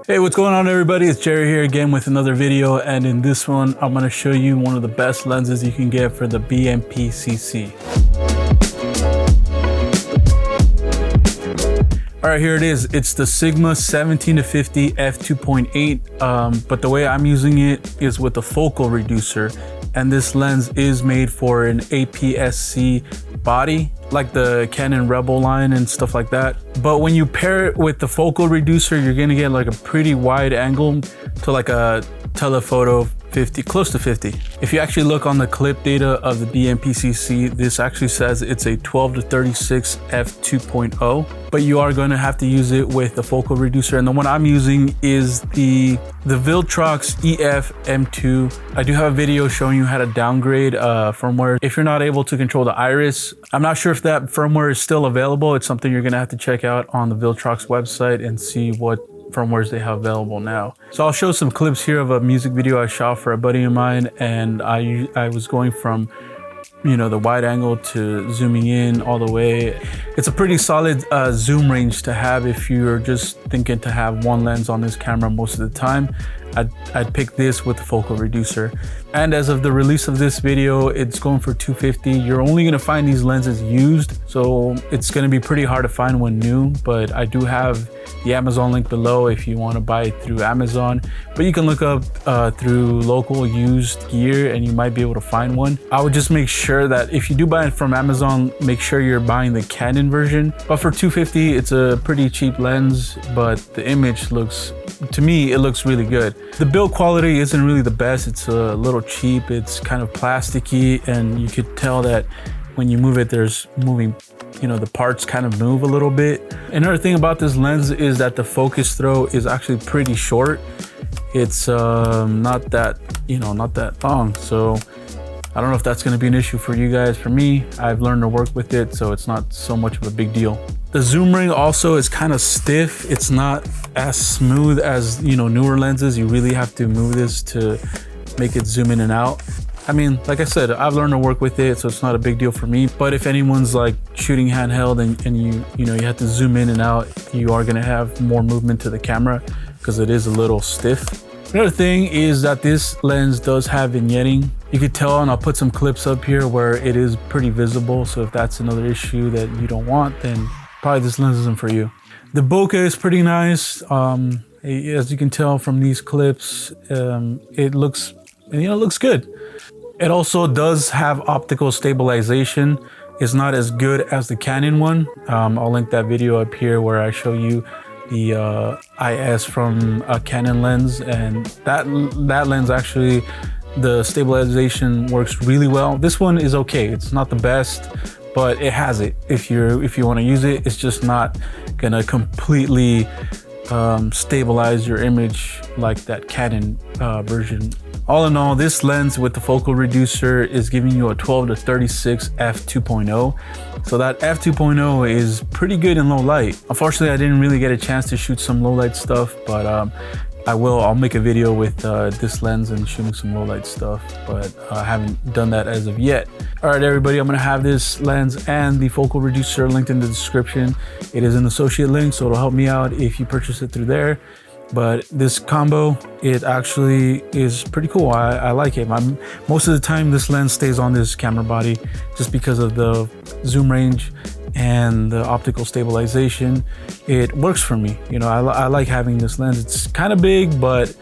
Hey, what's going on everybody? It's Jerry here again with another video, and in this one I'm going to show you one of the best lenses you can get for the Bmpcc. Alright, here it is. It's the Sigma 17-50 f2.8, but the way I'm using it is with a focal reducer, and this lens is made for an APS-C body, like the Canon Rebel line and stuff like that. But when you pair it with the focal reducer, you're gonna get like a pretty wide angle to like a telephoto 50, close to 50. If you actually look on the clip data of the Bmpcc, this actually says it's a 12-36 f2.0, but you are going to have to use it with the focal reducer. And the one I'm using is the Viltrox EF M2. I do have a video showing you how to downgrade firmware if you're not able to control the iris. I'm not sure if that firmware is still available. It's something you're going to have to check out on the Viltrox website and see what firmwares they have available now. So I'll show some clips here of a music video I shot for a buddy of mine, and I was going from, you know, the wide angle to zooming in all the way. It's a pretty solid zoom range to have if you're just thinking to have one lens on this camera most of the time. I'd pick this with the focal reducer. And as of the release of this video, it's going for $250. You're only gonna find these lenses used, so it's gonna be pretty hard to find one new, but I do have the Amazon link below if you want to buy it through Amazon. But you can look up through local used gear and you might be able to find one. I would just make sure that if you do buy it from Amazon, make sure you're buying the Canon version. But for $250, it's a pretty cheap lens, but the image looks, to me, it looks really good. The build quality isn't really the best. It's a little cheap. It's kind of plasticky, and you could tell that when you move it, there's moving, you know, the parts kind of move a little bit. Another thing about this lens is that the focus throw is actually pretty short. It's not that, you know, not that long. So I don't know if that's going to be an issue for you guys. For me, I've learned to work with it, so it's not so much of a big deal. The zoom ring also is kind of stiff. It's not as smooth as, you know, newer lenses. You really have to move this to make it zoom in and out. I mean, like I said, I've learned to work with it, so it's not a big deal for me. But if anyone's like shooting handheld and you know, you have to zoom in and out, you are gonna have more movement to the camera because it is a little stiff. Another thing is that this lens does have vignetting. You could tell, and I'll put some clips up here where it is pretty visible. So if that's another issue that you don't want, then probably this lens isn't for you. The bokeh is pretty nice. As you can tell from these clips, it looks, you know, looks good. It also does have optical stabilization. It's not as good as the Canon one. I'll link that video up here where I show you the IS from a Canon lens, and that lens actually, the stabilization works really well. This one is okay. It's not the best, but it has it. If you want to use it, it's just not gonna completely stabilize your image like that Canon version. All in all, this lens with the focal reducer is giving you a 12-36 f2.0. So that f2.0 is pretty good in low light. Unfortunately, I didn't really get a chance to shoot some low light stuff, but I'll make a video with this lens and shooting some low light stuff, but I haven't done that as of yet. All right, everybody, I'm gonna have this lens and the focal reducer linked in the description. It is an associate link, so it'll help me out if you purchase it through there. But this combo, it actually is pretty cool. I like it. Most of the time, this lens stays on this camera body just because of the zoom range and the optical stabilization. It works for me. You know, I like having this lens. It's kind of big, but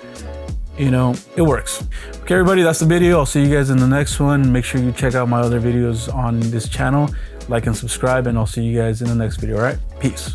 you know, it works. Okay, everybody, that's the video. I'll see you guys in the next one. Make sure you check out my other videos on this channel, like and subscribe, and I'll see you guys in the next video. All right, peace.